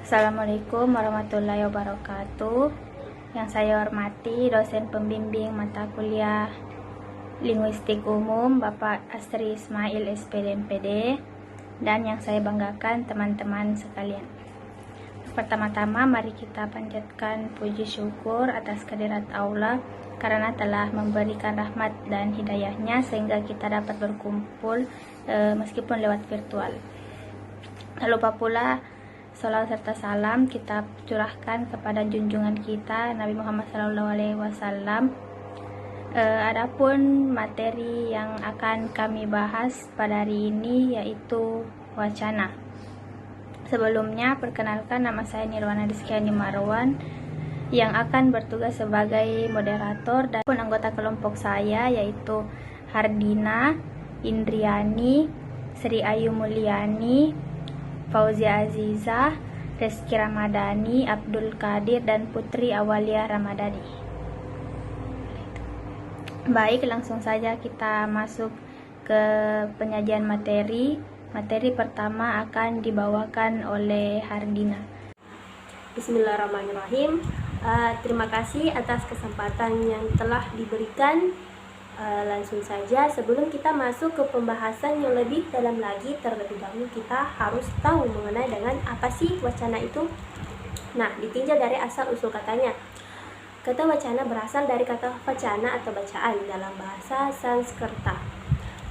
Assalamualaikum warahmatullahi wabarakatuh. Yang saya hormati dosen pembimbing mata kuliah Linguistik Umum Bapak Asri Ismail SPD MPD, dan yang saya banggakan teman-teman sekalian. Pertama-tama mari kita panjatkan puji syukur atas kehadirat Allah karena telah memberikan rahmat dan hidayahnya sehingga kita dapat berkumpul meskipun lewat virtual. Tak lupa pula salawat serta salam kita curahkan kepada junjungan kita Nabi Muhammad SAW. Adapun materi yang akan kami bahas pada hari ini yaitu wacana. Sebelumnya perkenalkan, nama saya Nirwana Rizkyani Marwan yang akan bertugas sebagai moderator, dan anggota kelompok saya yaitu Hardina, Indriani, Sri Ayu Mulyani, Fauzia Azizah, Reski Ramadhani, Abdul Qadir, dan Putri Awalia Ramadhani. Baik, langsung saja kita masuk ke penyajian materi. Materi pertama akan dibawakan oleh Hardina. Bismillahirrahmanirrahim. Terima kasih atas kesempatan yang telah diberikan. Langsung saja, sebelum kita masuk ke pembahasan yang lebih dalam lagi, terlebih dahulu kita harus tahu mengenai dengan apa sih wacana itu. Nah, ditinjau dari asal usul katanya. Kata wacana berasal dari kata vacana atau bacaan dalam bahasa Sanskerta.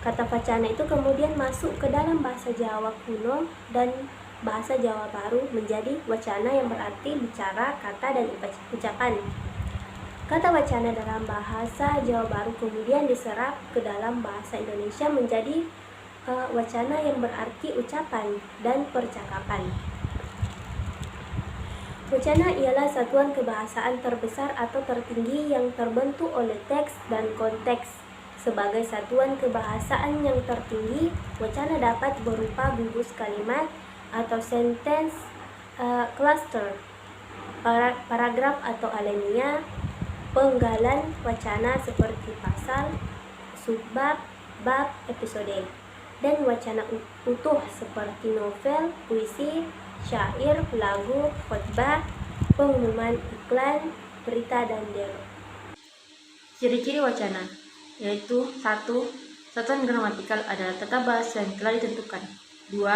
Kata vacana itu kemudian masuk ke dalam bahasa Jawa kuno dan bahasa Jawa baru menjadi wacana yang berarti bicara, kata, dan ucapan. Kata wacana dalam bahasa Jawa baru kemudian diserap ke dalam bahasa Indonesia menjadi wacana yang berarti ucapan dan percakapan. Wacana ialah satuan kebahasaan terbesar atau tertinggi yang terbentuk oleh teks dan konteks. Sebagai satuan kebahasaan yang tertinggi, wacana dapat berupa gugus kalimat atau sentence, cluster, paragraf atau alinea, penggalan wacana seperti pasal, subbab, bab, episode, dan wacana utuh seperti novel, puisi, syair, lagu, khotbah, pengumuman iklan, berita, dan dialog. Ciri-ciri wacana yaitu 1. Satuan gramatikal adalah tata bahasa yang telah ditentukan. 2.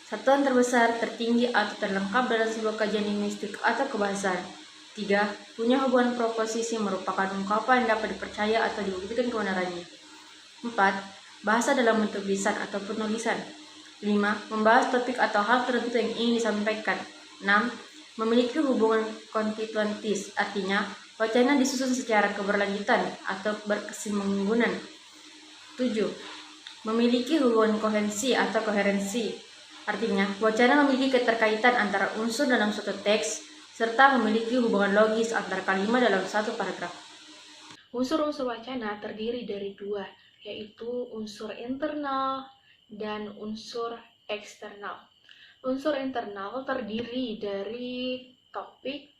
Satuan terbesar, tertinggi, atau terlengkap dalam sebuah kajian linguistik atau kebahasaan. 3. Punya hubungan proposisi, merupakan ungkapan yang dapat dipercaya atau dibuktikan kebenarannya. 4. Bahasa dalam bentuk lisan atau penulisan. 5. Membahas topik atau hal tertentu yang ingin disampaikan. 6. Memiliki hubungan konstituentis, artinya wacana disusun secara keberlanjutan atau berkesinambungan. 7. Memiliki hubungan kohensi atau koherensi, artinya wacana memiliki keterkaitan antara unsur dalam suatu teks serta memiliki hubungan logis antara kalimat dalam satu paragraf. Unsur-unsur wacana terdiri dari dua, yaitu unsur internal dan unsur eksternal. Unsur internal terdiri dari topik,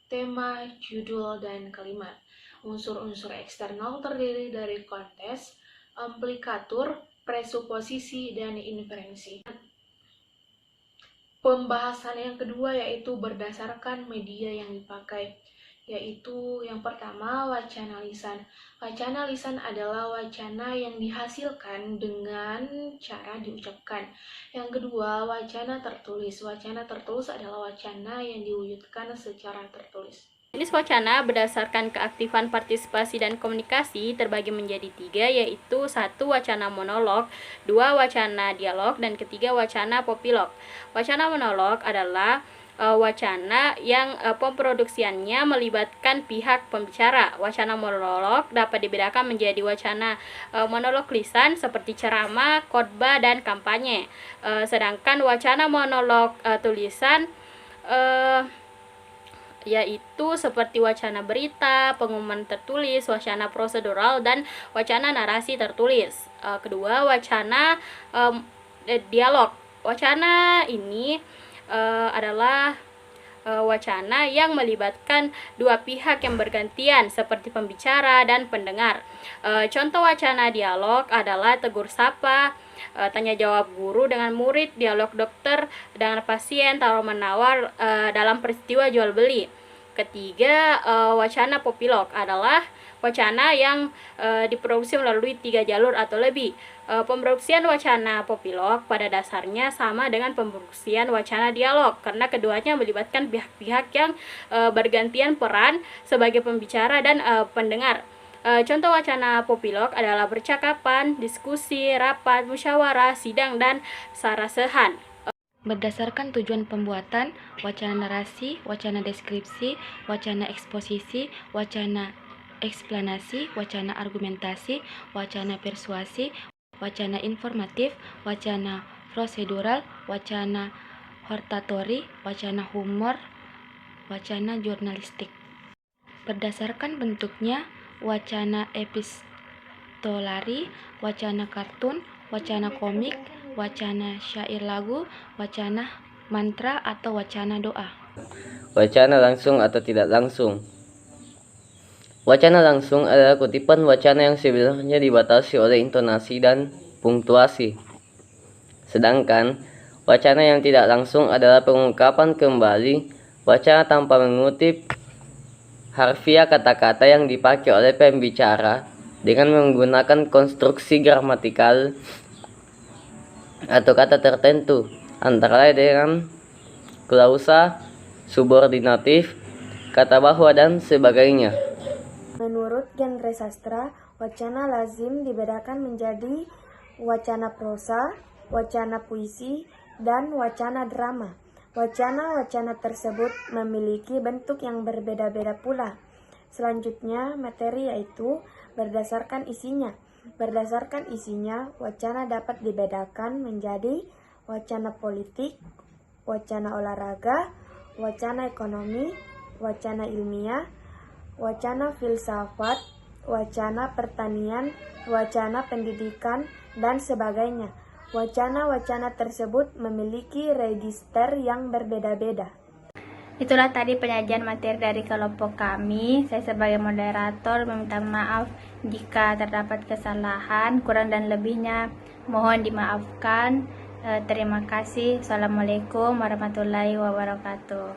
tema, judul, dan kalimat. Unsur-unsur eksternal terdiri dari konteks, implikatur, presuposisi, dan inferensi. Pembahasan yang kedua yaitu berdasarkan media yang dipakai, yaitu yang pertama wacana lisan. Wacana lisan adalah wacana yang dihasilkan dengan cara diucapkan. Yang kedua wacana tertulis. Wacana tertulis adalah wacana yang diwujudkan secara tertulis. Jenis wacana berdasarkan keaktifan partisipasi dan komunikasi terbagi menjadi 3, yaitu 1. Wacana monolog, 2. Wacana dialog, dan ketiga wacana popilog. Wacana monolog adalah wacana yang pemproduksiannya melibatkan pihak pembicara. Wacana monolog dapat dibedakan menjadi wacana monolog lisan seperti ceramah, khotbah, dan kampanye. Sedangkan wacana monolog tulisan yaitu seperti wacana berita, pengumuman tertulis, wacana prosedural, dan wacana narasi tertulis. Kedua, wacana dialog. Wacana ini adalah wacana yang melibatkan dua pihak yang bergantian seperti pembicara dan pendengar. Contoh wacana dialog adalah tegur sapa, tanya jawab guru dengan murid, dialog dokter dengan pasien, tawar-menawar dalam peristiwa jual beli. Ketiga, wacana popilog adalah wacana yang diproduksi melalui 3 jalur atau lebih. Pemproduksian wacana popilog pada dasarnya sama dengan pemproduksian wacana dialog karena keduanya melibatkan pihak-pihak yang bergantian peran sebagai pembicara dan pendengar. Contoh wacana popilog adalah percakapan, diskusi, rapat, musyawarah, sidang, dan sarasehan. Berdasarkan tujuan pembuatan, wacana narasi, wacana deskripsi, wacana eksposisi, wacana eksplanasi, wacana argumentasi, wacana persuasi, wacana informatif, wacana prosedural, wacana hortatori, wacana humor, wacana jurnalistik. Berdasarkan bentuknya, wacana epistolari, wacana kartun, wacana komik, wacana syair lagu, wacana mantra atau wacana doa. Wacana langsung atau tidak langsung. Wacana langsung adalah kutipan wacana yang sebenarnya dibatasi oleh intonasi dan punktuasi. Sedangkan wacana yang tidak langsung adalah pengungkapan kembali wacana tanpa mengutip harfiah kata-kata yang dipakai oleh pembicara dengan menggunakan konstruksi gramatikal atau kata tertentu, antara lain dengan klausa, subordinatif, kata bahwa, dan sebagainya. Menurut genre sastra, wacana lazim dibedakan menjadi wacana prosa, wacana puisi, dan wacana drama. Wacana-wacana tersebut memiliki bentuk yang berbeda-beda pula. Selanjutnya, materi yaitu berdasarkan isinya. Berdasarkan isinya, wacana dapat dibedakan menjadi wacana politik, wacana olahraga, wacana ekonomi, wacana ilmiah, wacana filsafat, wacana pertanian, wacana pendidikan, dan sebagainya. Wacana-wacana tersebut memiliki register yang berbeda-beda. Itulah tadi penyajian materi dari kelompok kami. Saya sebagai moderator meminta maaf jika terdapat kesalahan, kurang dan lebihnya mohon dimaafkan. Terima kasih. Assalamualaikum warahmatullahi wabarakatuh.